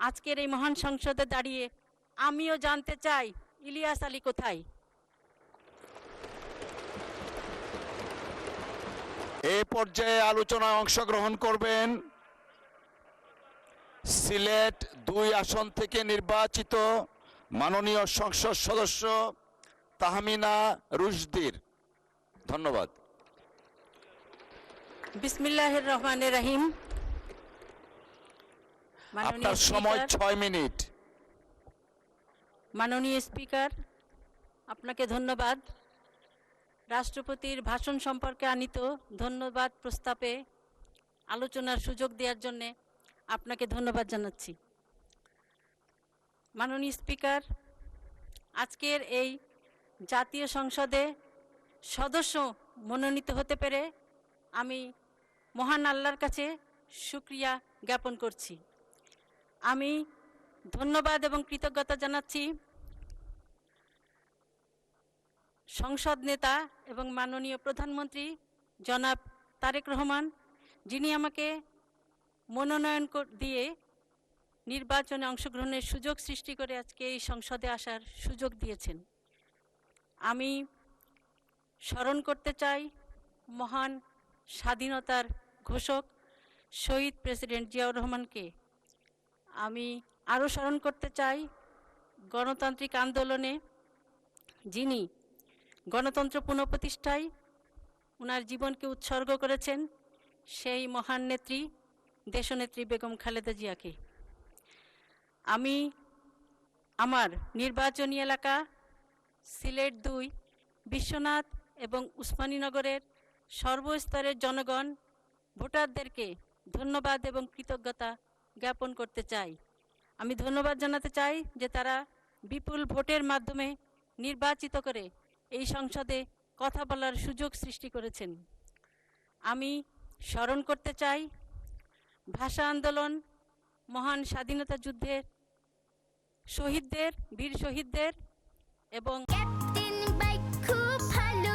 আজকের এই মহান সংসদে দাঁড়িয়ে আমিও জানতে চাই ইলিয়াস আলী কোথায়। এই পর্যায়ে আলোচনায় অংশগ্রহণ করবেন সিলেট ২ আসন থেকে নির্বাচিত মাননীয় সংসদ সদস্য তাহমিনা রুশদীর। ধন্যবাদ। বিসমিল্লাহির রহমানির রহিম। আপনার সময় ৬ মিনিট। মাননীয় স্পিকার, আপনাকে ধন্যবাদ। রাষ্ট্রপতির ভাষণ সম্পর্কে আনিত ধন্যবাদ প্রস্তাবে আলোচনার সুযোগ দেওয়ার জন্য আপনাকে ধন্যবাদ জানাচ্ছি। মাননীয় স্পিকার, আজকের এই জাতীয় সংসদে সদস্য মনোনীত হতে পেরে আমি মহান আল্লাহর কাছে শুকরিয়া জ্ঞাপন করছি। আমি ধন্যবাদ এবং কৃতজ্ঞতা জানাচ্ছি সংসদ নেতা এবং মাননীয় প্রধানমন্ত্রী জনাব তারেক রহমান, যিনি আমাকে মনোনয়ন দিয়ে নির্বাচনে অংশগ্রহণের সুযোগ সৃষ্টি করে আজকে এই সংসদে আসার সুযোগ দিয়েছেন। আমি স্মরণ করতে চাই মহান স্বাধীনতার ঘোষক শহীদ প্রেসিডেন্ট জিয়াউর রহমানকে। আমি আরও স্মরণ করতে চাই গণতান্ত্রিক আন্দোলনে যিনি গণতন্ত্র পুনঃপ্রতিষ্ঠায় ওনার জীবনকে উৎসর্গ করেছেন সেই মহান নেত্রী দেশনেত্রী বেগম খালেদা জিয়াকে। আমি আমার নির্বাচনী এলাকা সিলেট ২ বিশ্বনাথ এবং উসমানীনগরের সর্বস্তরের জনগণ ভোটারদেরকে ধন্যবাদ এবং কৃতজ্ঞতা জ্ঞাপন করতে চাই। আমি ধন্যবাদ জানাতে চাই যে তারা বিপুল ভোটের মাধ্যমে নির্বাচিত করে এই সংসদে কথা বলার সুযোগ সৃষ্টি করেছেন। আমি স্মরণ করতে চাই ভাষা আন্দোলন, মহান স্বাধীনতা যুদ্ধের শহীদদের, বীর শহীদদের এবং ক্যাপ্টেন বাইক খুব ভালো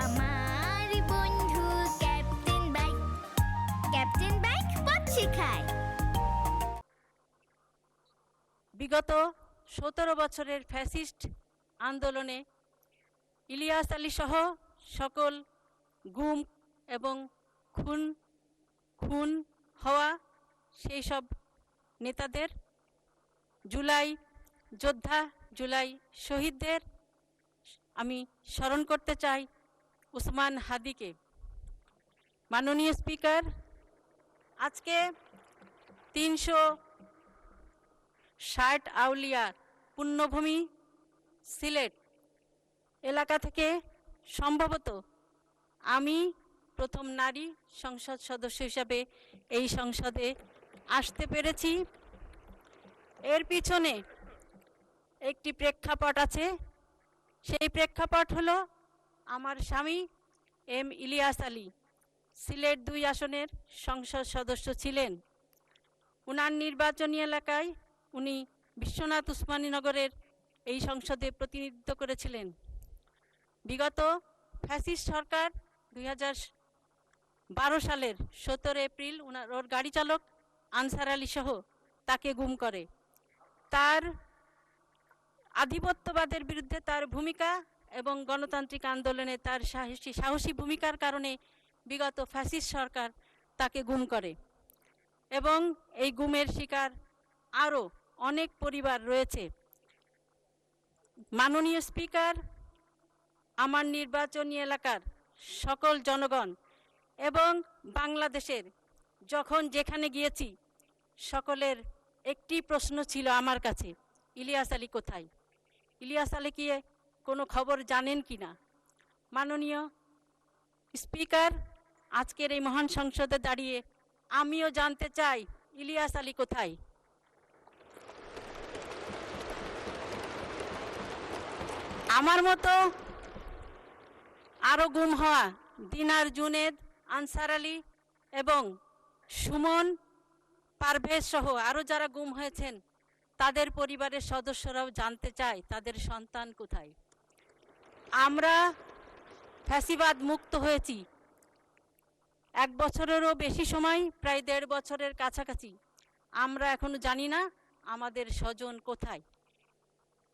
আমার বন্ধু। ক্যাপ্টেন বাইক পথ শেখায়। বিগত ১৭ বছরের ফ্যাসিস্ট আন্দোলনে ইলিয়াস আলী সহ সকল গুম এবং খুন হওয়া সেই সব নেতাদের, জুলাই যোদ্ধা, জুলাই শহীদদের আমি স্মরণ করতে চাই উসমান হাদিকে। মাননীয় স্পিকার, আজকে ৩৬০ আউলিয়া পুণ্যভূমি সিলেট এলাকা থেকে সম্ভবত আমি প্রথম নারী সংসদ সদস্য হিসাবে এই সংসদে আসতে পেরেছি। এর পিছনে একটি প্রেক্ষাপট আছে। সেই প্রেক্ষাপট হলো আমার স্বামী এম ইলিয়াস আলী সিলেট ২ আসনের সংসদ সদস্য ছিলেন। উনার নির্বাচনী এলাকায় উনি বিশ্বনাথ উসমানীনগরের এই সংসদে প্রতিনিধিত্ব করেছিলেন। বিগত ফ্যাসিস্ট সরকার ২০১২ সালের ১৭ এপ্রিল ওর গাড়ি চালক আনসার আলী সহ তাকে গুম করে। তার আধিপত্যবাদের বিরুদ্ধে তার ভূমিকা এবং গণতান্ত্রিক আন্দোলনে তার সাহসী ভূমিকার কারণে বিগত ফ্যাসিস্ট সরকার তাকে গুম করে এবং এই গুমের শিকার আরও অনেক পরিবার রয়েছে। মাননীয় স্পিকার, আমার নির্বাচনী এলাকার সকল জনগণ এবং বাংলাদেশের যখন যেখানে গিয়েছি সকলের একটি প্রশ্ন ছিল আমার কাছে, ইলিয়াস আলী কোথায়? ইলিয়াস আলী কি কোনো খবর জানেন কি না? মাননীয় স্পিকার, আজকের এই মহান সংসদে দাঁড়িয়ে আমিও জানতে চাই ইলিয়াস আলী কোথায়। আমার মতো আরও গুম হওয়া দিনার, জুনেদ, আনসার আলী এবং সুমন, পারভেজ সহ আরও যারা গুম হয়েছেন তাদের পরিবারের সদস্যরাও জানতে চায় তাদের সন্তান কোথায়। আমরা ফ্যাসিবাদ মুক্ত হয়েছি ১ বছরেরও বেশি সময়, প্রায় ১.৫ বছরের কাছাকাছি। আমরা এখনো জানি না আমাদের স্বজন কোথায়।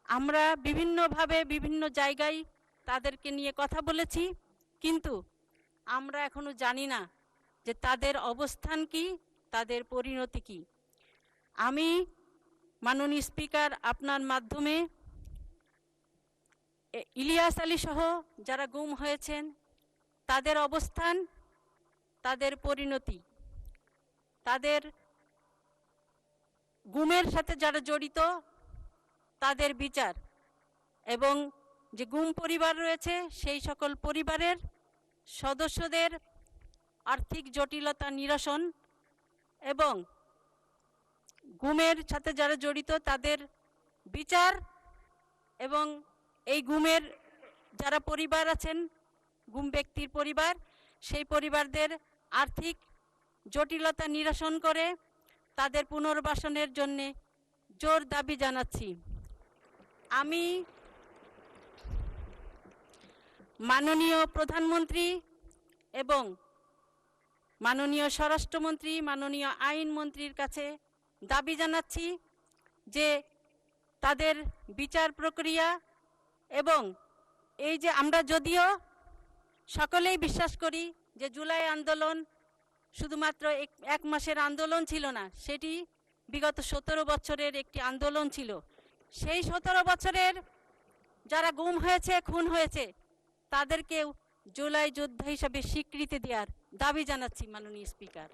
আমরা বিভিন্নভাবে বিভিন্ন জায়গায় তাদেরকে নিয়ে কথা বলেছি, কিন্তু আমরা এখনো জানি না যে তাদের অবস্থান কি, তাদের পরিণতি কি। আমি মাননীয় স্পিকার আপনার মাধ্যমে ইলিয়াস আলী সহ যারা গুম হয়েছেন তাদের অবস্থান, তাদের পরিণতি, তাদের গুমের সাথে যারা জড়িত তাদের বিচার, এবং যে গুম পরিবার রয়েছে সেই সকল পরিবারের সদস্যদের আর্থিক জটিলতা নিরসন এবং গুমের সাথে যারা জড়িত তাদের বিচার, এবং এই গুমের যারা পরিবার আছেন, গুম ব্যক্তির পরিবার, সেই পরিবারদের আর্থিক জটিলতা নিরসন করে তাদের পুনর্বাসনের জন্যে জোর দাবি জানাচ্ছি। আমি মাননীয় প্রধানমন্ত্রী এবং মাননীয় স্বরাষ্ট্রমন্ত্রী, মাননীয় আইনমন্ত্রীর কাছে দাবি জানাচ্ছি যে তাদের বিচার প্রক্রিয়া, এবং এই যে আমরা যদিও সকলেই বিশ্বাস করি যে জুলাই আন্দোলন শুধুমাত্র এক মাসের আন্দোলন ছিল না, সেটি বিগত 17 বছরের একটি আন্দোলন ছিল। সেই 17 বছরের যারা গুম হয়েছে, খুন হয়েছে, তাদেরকেও জুলাই যোদ্ধা হিসাবে স্বীকৃতি দেওয়ার দাবি জানাচ্ছি মাননীয় স্পিকার।